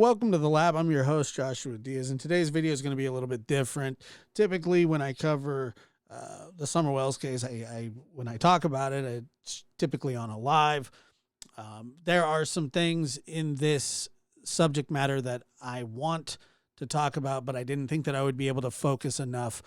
welcome to the lab. I'm your host, Joshua Diaz, and today's video is going to be a little bit different. Typically, when I cover the Summer Wells case, when I talk about it, it's typically on a live. There are some things in this subject matter that I want to talk about, but I didn't think that I would be able to focus enough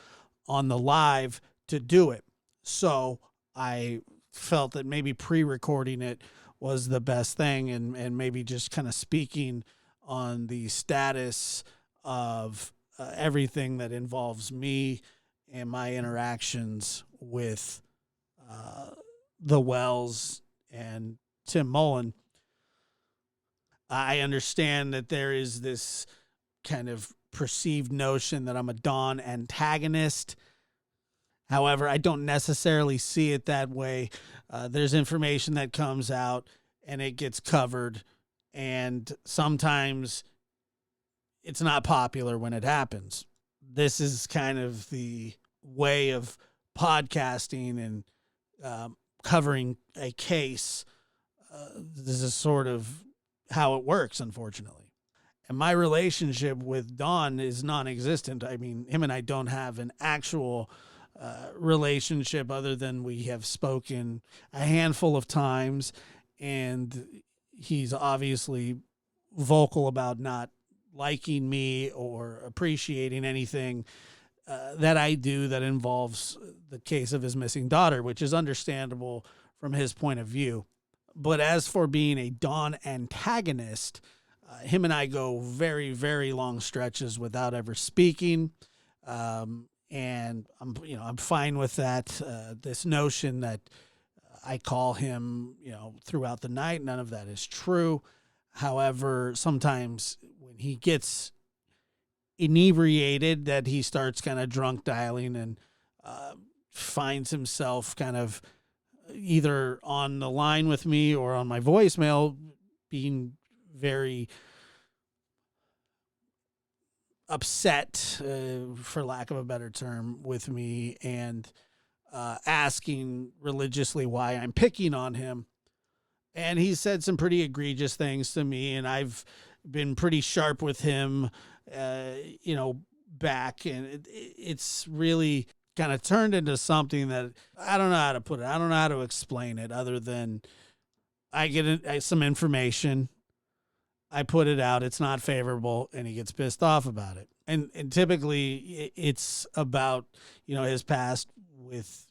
on the live to do it. So I felt that maybe pre-recording it was the best thing, and maybe just kind of speaking on the status of everything that involves me and my interactions with the Wells and Tim Mullen. I understand that there is this kind of perceived notion that I'm a Don antagonist. However, I don't necessarily see it that way. There's information that comes out and it gets covered, and sometimes it's not popular when it happens. This is kind of the way of podcasting and covering a case. This is sort of how it works, unfortunately. And my relationship with Don is non-existent. I mean, him and I don't have an actual relationship other than we have spoken a handful of times, and he's obviously vocal about not liking me or appreciating anything that I do that involves the case of his missing daughter, which is understandable from his point of view. But as for being a Don antagonist, him and I go very, very long stretches without ever speaking. And I'm fine with that. This notion that I call him, throughout the night, none of that is true. However, sometimes when he gets inebriated, that he starts kind of drunk dialing and finds himself kind of either on the line with me or on my voicemail being very upset, for lack of a better term, with me, and asking religiously why I'm picking on him. And he said some pretty egregious things to me, and I've been pretty sharp with him, back. And it's really kind of turned into something that I don't know how to put it. I don't know how to explain it other than I get some information, I put it out, it's not favorable, and he gets pissed off about it. And typically it's about, his past with,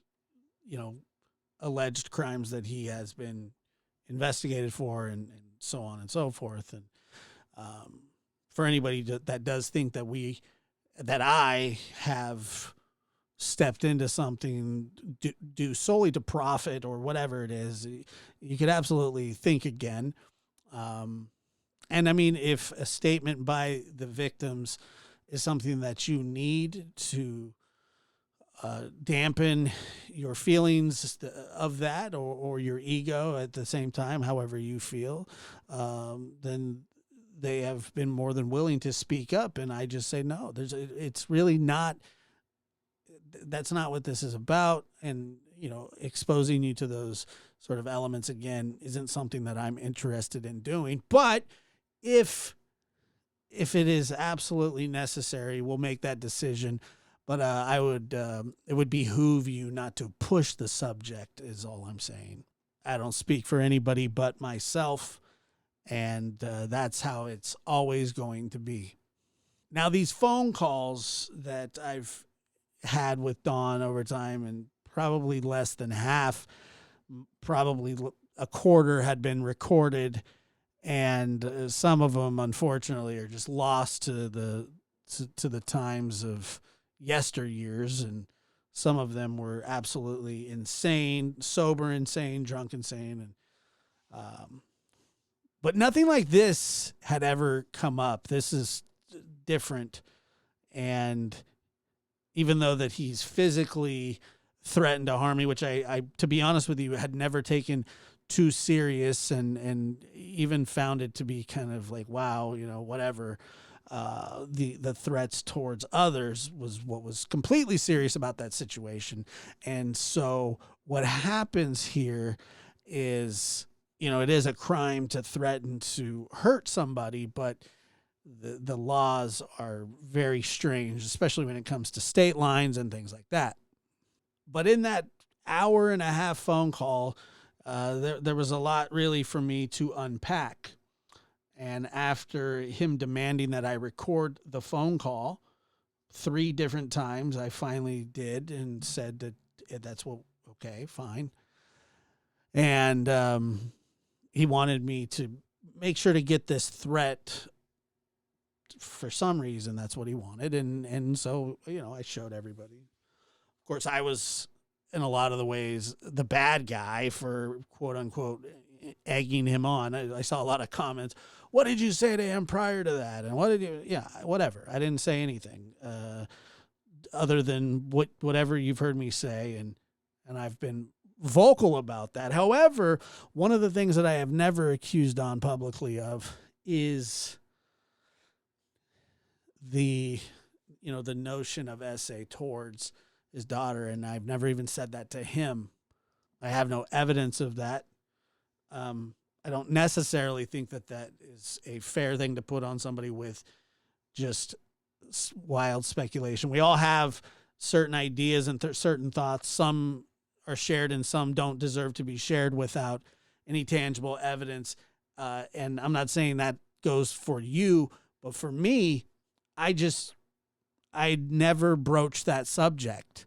alleged crimes that he has been investigated for, and so on and so forth. And for anybody that does think that I have stepped into something due solely to profit or whatever it is, you could absolutely think again. And I mean, if a statement by the victims is something that you need to dampen your feelings of that, or your ego at the same time, however you feel, then they have been more than willing to speak up. And I just say, no, it's really not, that's not what this is about. And, exposing you to those sort of elements again isn't something that I'm interested in doing. But if it is absolutely necessary, we'll make that decision. But it would behoove you not to push the subject, is all I'm saying. I don't speak for anybody but myself, and that's how it's always going to be. Now, these phone calls that I've had with Don over time, and probably less than half, probably a quarter, had been recorded, and some of them, unfortunately, are just lost to the times of yesteryears, and some of them were absolutely insane, sober insane, drunk insane, and but nothing like this had ever come up. This is different, and even though that he's physically threatened to harm me, which I to be honest with you, had never taken too serious, and even found it to be kind of like, wow, whatever. The threats towards others was what was completely serious about that situation. And so what happens here is, it is a crime to threaten to hurt somebody, but the laws are very strange, especially when it comes to state lines and things like that. But in that hour and a half phone call, there was a lot really for me to unpack. And after him demanding that I record the phone call 3 different times, I finally did and said that that's what, okay, fine. And he wanted me to make sure to get this threat for some reason. That's what he wanted. And so, I showed everybody. Of course, I was in a lot of the ways the bad guy for quote unquote egging him on. I saw a lot of comments. What did you say to him prior to that? And what did you, whatever. I didn't say anything other than whatever you've heard me say. And I've been vocal about that. However, one of the things that I have never accused Don publicly of is the notion of essay towards his daughter. And I've never even said that to him. I have no evidence of that. I don't necessarily think that is a fair thing to put on somebody with just wild speculation. We all have certain ideas and certain thoughts. Some are shared and some don't deserve to be shared without any tangible evidence. And I'm not saying that goes for you, but for me, I never broached that subject.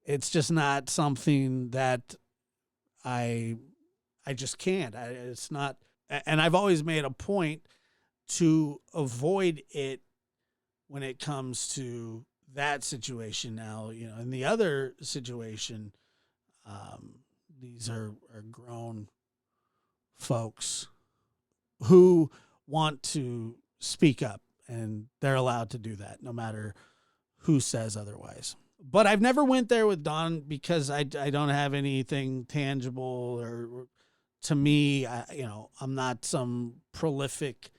It's just not something that I just can't. It's not, and I've always made a point to avoid it when it comes to that situation. Now, in the other situation, these are grown folks who want to speak up, and they're allowed to do that no matter who says otherwise. But I've never went there with Don because I don't have anything tangible, or to me, I'm not some prolific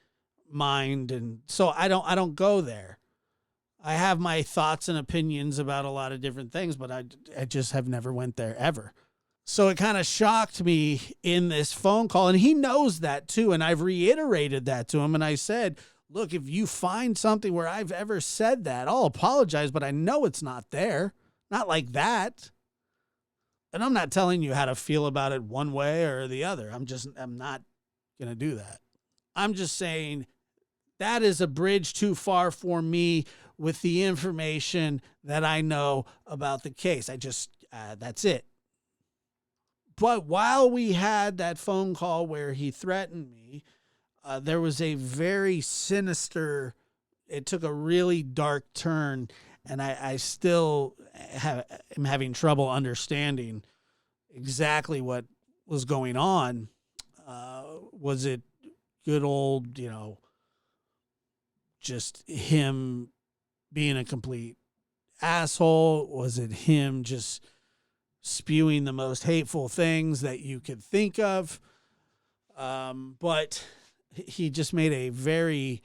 mind, and so I don't go there. I have my thoughts and opinions about a lot of different things, but I just have never went there ever. So it kind of shocked me in this phone call, and he knows that too, and I've reiterated that to him, and I said, look, if you find something where I've ever said that, I'll apologize, but I know it's not there. Not like that. And I'm not telling you how to feel about it one way or the other. I'm not going to do that. I'm just saying that is a bridge too far for me with the information that I know about the case. That's it. But while we had that phone call where he threatened me, there was a very sinister, it took a really dark turn, and I still am having trouble understanding exactly what was going on. Was it good old, just him being a complete asshole? Was it him just spewing the most hateful things that you could think of? But he just made a very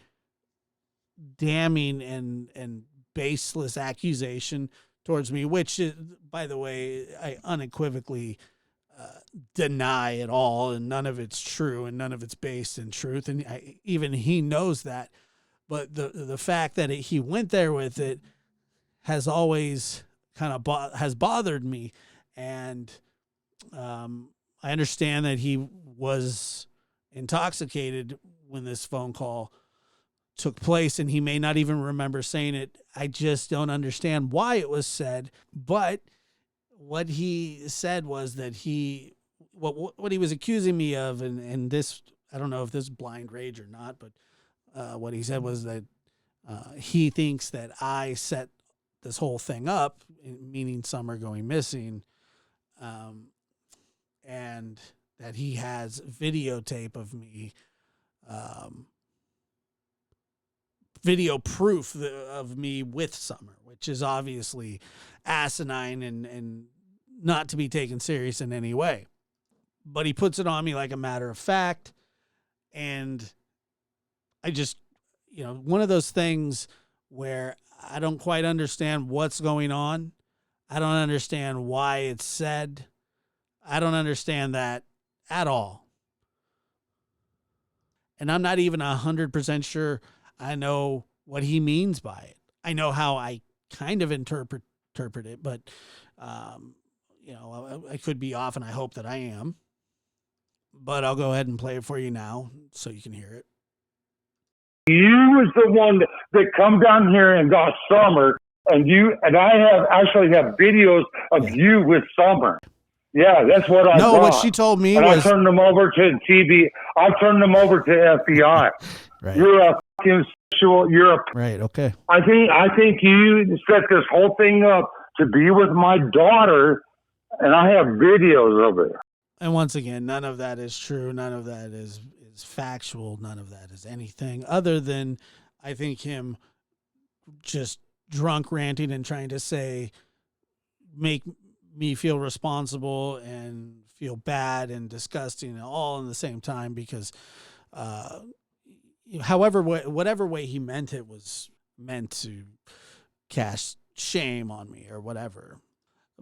damning and baseless accusation towards me, which, by the way, I unequivocally deny it all, and none of it's true, and none of it's based in truth, and even he knows that. But the fact that he went there with it has always kind of has bothered me, and I understand that he was intoxicated when this phone call took place, and he may not even remember saying it. I just don't understand why it was said. But what he said was that what he was accusing me of, and this, I don't know if this is blind rage or not, but what he said was that he thinks that I set this whole thing up, meaning Summer going missing, and that he has videotape of me, video proof of me with Summer, which is obviously asinine and not to be taken serious in any way. But he puts it on me like a matter of fact, and I just, one of those things where I don't quite understand what's going on. I don't understand why it's said. I don't understand that at all. And I'm not even 100% sure I know what he means by it. I know how I kind of interpret it, but, you know, I could be off, and I hope that I am. But I'll go ahead and play it for you now so you can hear it. You was the one that come down here and got Summer, and I actually have videos of you with Summer. Yeah, that's what I got. No, what she told me and was... I turned them over to TV. I turned them over to FBI. Right. You're a fucking sexual. Right, okay. I think you set this whole thing up to be with my daughter, and I have videos of it. And once again, none of that is true. None of that is factual. None of that is anything other than, I think, him just drunk ranting and trying to say, make me feel responsible and feel bad and disgusting all in the same time, because whatever way he meant it was meant to cast shame on me or whatever.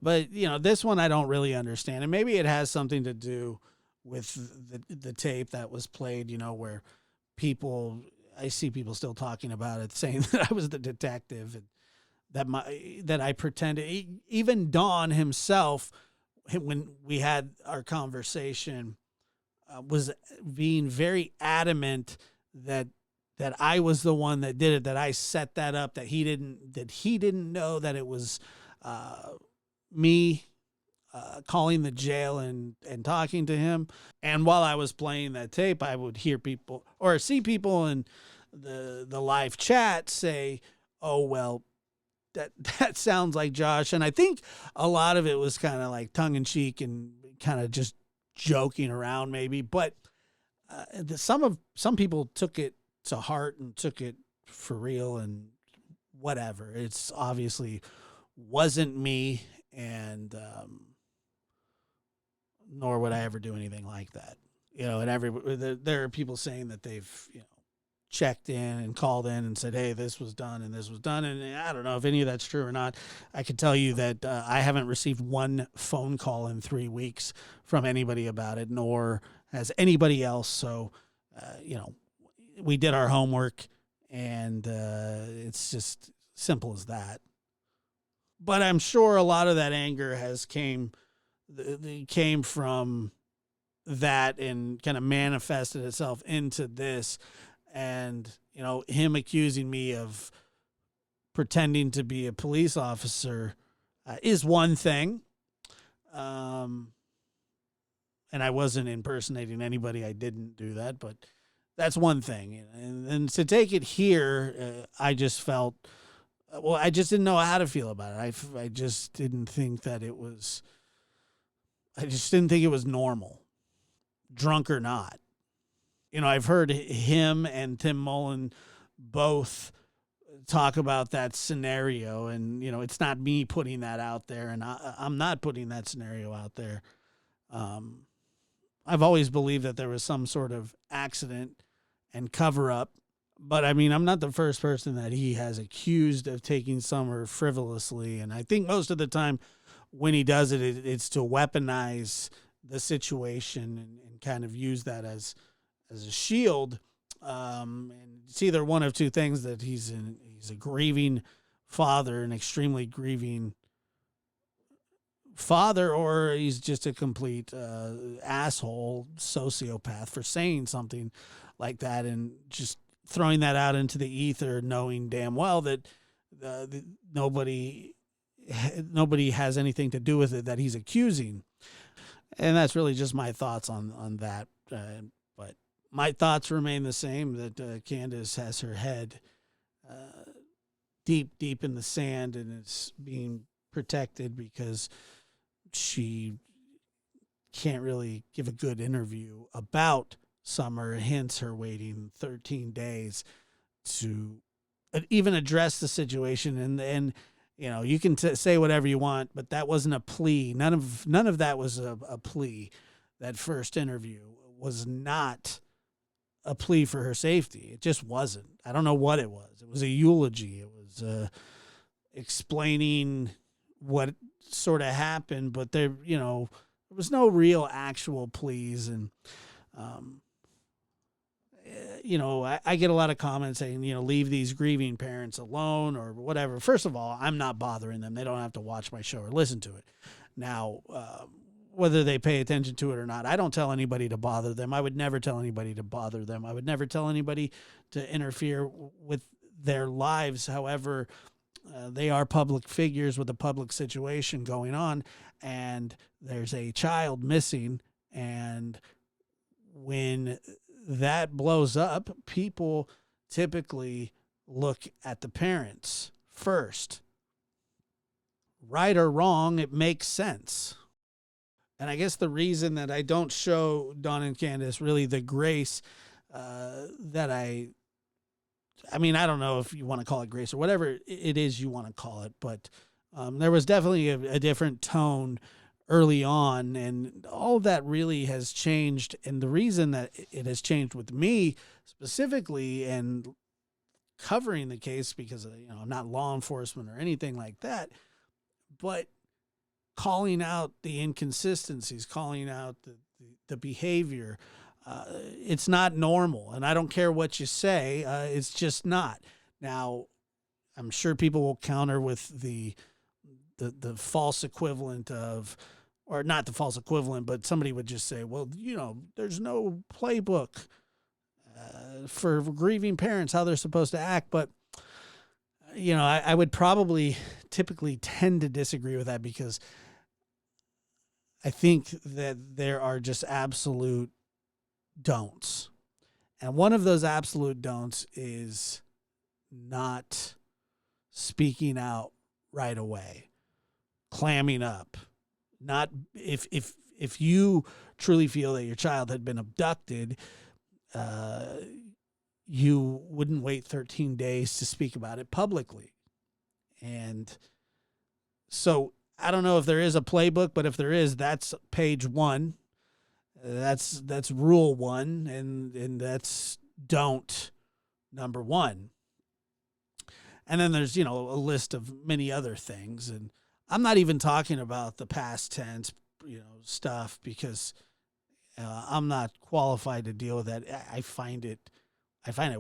But, you know, this one I don't really understand. And maybe it has something to do with the tape that was played, you know, where I see people still talking about it, saying that I was the detective and that I pretended. Even Don himself, when we had our conversation, was being very adamant that I was the one that did it, that I set that up, that he didn't know that it was me calling the jail and talking to him. And while I was playing that tape, I would hear people or see people in the live chat say, "Oh, well, that sounds like Josh." And I think a lot of it was kind of like tongue in cheek and kind of just joking around maybe. But some people took it to heart and took it for real and whatever. It's obviously wasn't me, and nor would I ever do anything like that. You know, and there are people saying that they've, you know, checked in and called in and said, hey, this was done and this was done. And I don't know if any of that's true or not. I can tell you that I haven't received one phone call in 3 weeks from anybody about it, nor has anybody else. So, you know, we did our homework, and it's just simple as that. But I'm sure a lot of that anger came from that and kind of manifested itself into this. And, you know, him accusing me of pretending to be a police officer is one thing. And I wasn't impersonating anybody. I didn't do that, but that's one thing. And to take it here, I just felt, well, I just didn't know how to feel about it. I just didn't think that it was, normal, drunk or not. You know, I've heard him and Tim Mullen both talk about that scenario, and, you know, it's not me putting that out there, and I'm not putting that scenario out there. I've always believed that there was some sort of accident and cover up, but I mean, I'm not the first person that he has accused of taking Summer frivolously, and I think most of the time when he does it, it's to weaponize the situation and kind of use that as a shield. And it's either one of two things: that he's a grieving father, an extremely grieving father, or he's just a complete asshole, sociopath for saying something like that and just throwing that out into the ether, knowing damn well that nobody has anything to do with it that he's accusing. And that's really just my thoughts on that. But my thoughts remain the same, that Candace has her head deep in the sand, and it's being protected because she can't really give a good interview about Summer, hence her waiting 13 days to even address the situation. And you know, you can say whatever you want, but that wasn't a plea. None of that was a plea. That first interview was not a plea for her safety. It just wasn't. I don't know what it was. It was a eulogy. It was explaining what sort of happened, but there was no real actual pleas. And I get a lot of comments saying, leave these grieving parents alone or whatever. First of all, I'm not bothering them. They don't have to watch my show or listen to it. Now, whether they pay attention to it or not, I don't tell anybody to bother them. I would never tell anybody to bother them. I would never tell anybody to interfere with their lives. However, they are public figures with a public situation going on, and there's a child missing. And when that blows up, people typically look at the parents first. Right or wrong, it makes sense. And I guess the reason that I don't show Dawn and Candace really the grace that I don't know if you want to call it grace or whatever it is you want to call it, but there was definitely a different tone early on, and all of that really has changed. And the reason that it has changed with me specifically and covering the case, because I'm not law enforcement or anything like that, but calling out the inconsistencies, calling out the behavior. It's not normal, and I don't care what you say. It's just not. Now, I'm sure people will counter with the false equivalent of, or not the false equivalent, but somebody would just say, well, there's no playbook for grieving parents, how they're supposed to act. But, I would probably typically tend to disagree with that, because I think that there are just absolute don'ts. And one of those absolute don'ts is not speaking out right away, clamming up. Not if you truly feel that your child had been abducted, you wouldn't wait 13 days to speak about it publicly. And so I don't know if there is a playbook, but if there is, that's page 1. That's rule 1, and that's don't number 1. And then there's, a list of many other things. And I'm not even talking about the past tense, stuff, because I'm not qualified to deal with that. I find it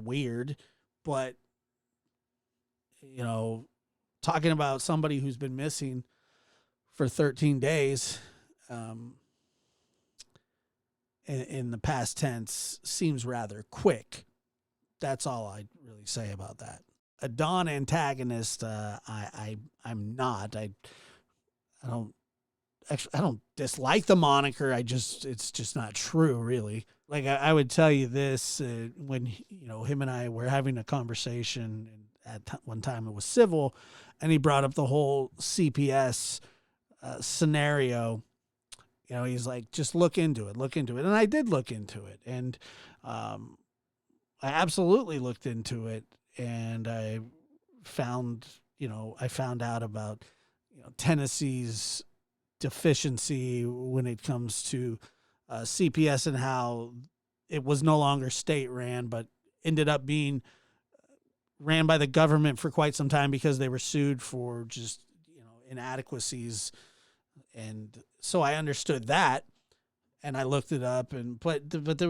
weird, but, talking about somebody who's been missing for 13 days, in the past tense seems rather quick. That's all I'd really say about that. A Dawn antagonist, I'm not. I don't dislike the moniker. It's just not true, really. Like I would tell you this, when him and I were having a conversation, and at one time it was civil, and he brought up the whole CPS scenario. He's like, just look into it. And I did look into it. And I absolutely looked into it. And I found out about, Tennessee's deficiency when it comes to CPS, and how it was no longer state ran, but ended up being ran by the government for quite some time, because they were sued for just, inadequacies. And so I understood that, and I looked it up, but there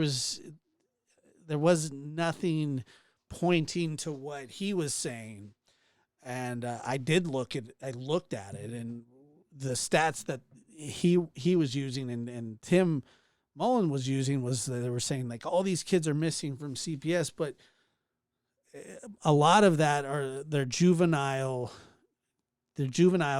was nothing pointing to what he was saying. And I looked at it, and the stats that he was using and Tim Mullen was using was that they were saying, like, all these kids are missing from CPS, but a lot of that are they're juvenile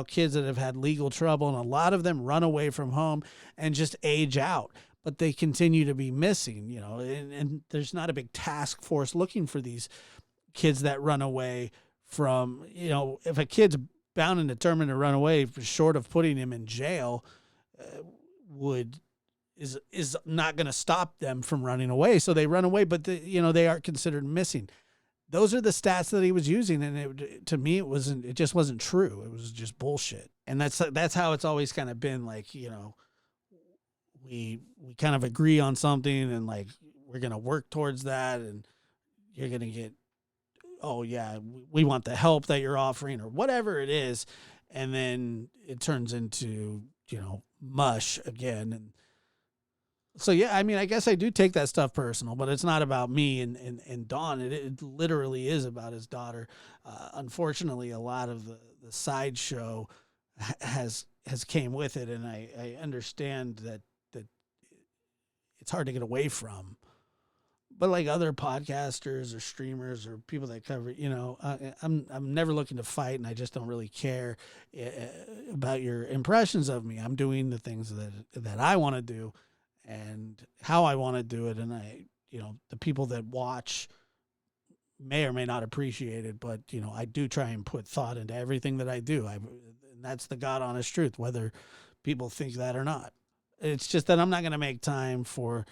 kids that have had legal trouble, and a lot of them run away from home and just age out, but they continue to be missing, and there's not a big task force looking for these kids that run away from, if a kid's bound and determined to run away, short of putting him in jail, is not going to stop them from running away. So they run away, but they are considered missing. Those are the stats that he was using, and to me, it just wasn't true. It was just bullshit. And that's how it's always kind of been. Like, we kind of agree on something, and like we're gonna work towards that, and you're gonna get, oh yeah, we want the help that you're offering or whatever it is, and then it turns into mush again. And So yeah, I mean, I guess I do take that stuff personal, but it's not about me and Dawn. It literally is about his daughter. Unfortunately, a lot of the sideshow has came with it, and I understand that it's hard to get away from. But like other podcasters or streamers or people that cover, I'm never looking to fight, and I just don't really care about your impressions of me. I'm doing the things that I want to do and how I want to do it. And the people that watch may or may not appreciate it, but I do try and put thought into everything that I do. And that's the God honest truth, whether people think that or not. It's just that I'm not going to make time for,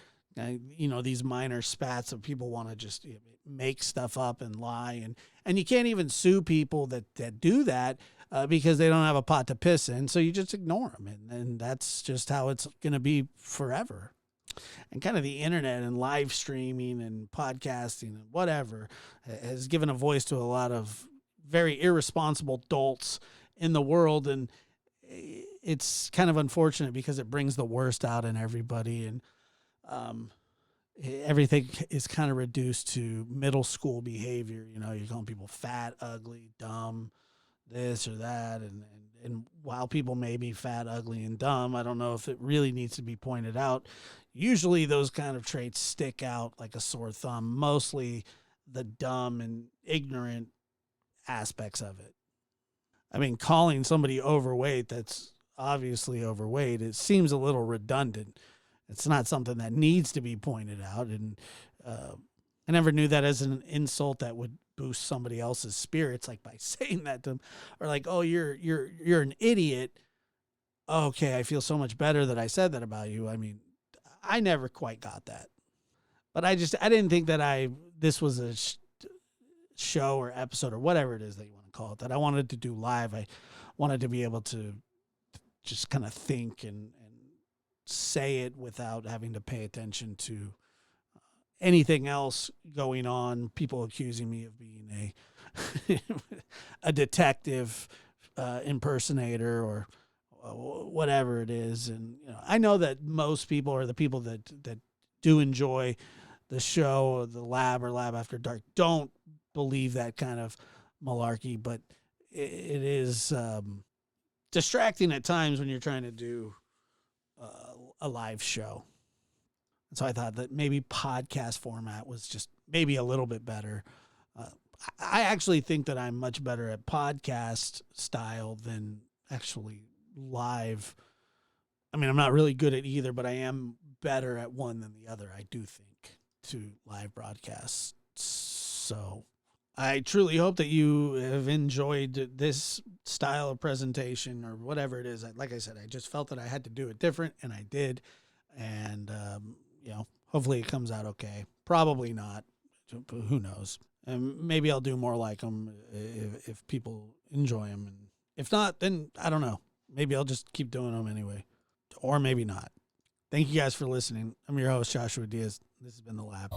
these minor spats of people want to just make stuff up and lie. And you can't even sue people that do that because they don't have a pot to piss in. So you just ignore them. And that's just how it's going to be forever. And kind of the internet and live streaming and podcasting and whatever has given a voice to a lot of very irresponsible dolts in the world. And it's kind of unfortunate because it brings the worst out in everybody. And everything is kind of reduced to middle school behavior. You're calling people fat, ugly, dumb, this or that. And while people may be fat, ugly, and dumb, I don't know if it really needs to be pointed out. Usually those kind of traits stick out like a sore thumb, mostly the dumb and ignorant aspects of it. I mean, calling somebody overweight that's obviously overweight, it seems a little redundant. It's not something that needs to be pointed out. And I never knew that as an insult that would boost somebody else's spirits, like by saying that to them, or like, oh, you're an idiot. Okay, I feel so much better that I said that about you. I mean, I never quite got that, but I didn't think that this was a show or episode or whatever it is that you want to call it that I wanted to do live. I wanted to be able to just kind of think and say it without having to pay attention to anything else going on. People accusing me of being a detective impersonator or whatever it is. And I know that most people, or the people that do enjoy the show, the Lab or Lab After Dark, don't believe that kind of malarkey, but it is distracting at times when you're trying to do a live show. And so I thought that maybe podcast format was just maybe a little bit better. I actually think that I'm much better at podcast style than actually live. I mean, I'm not really good at either, but I am better at one than the other, I do think, to live broadcasts. So I truly hope that you have enjoyed this style of presentation or whatever it is. Like I said, I just felt that I had to do it different, and I did. And, hopefully it comes out okay. Probably not, but who knows? And maybe I'll do more like them if people enjoy them. And if not, then I don't know. Maybe I'll just keep doing them anyway, or maybe not. Thank you guys for listening. I'm your host, Joshua Diaz. This has been The Lab.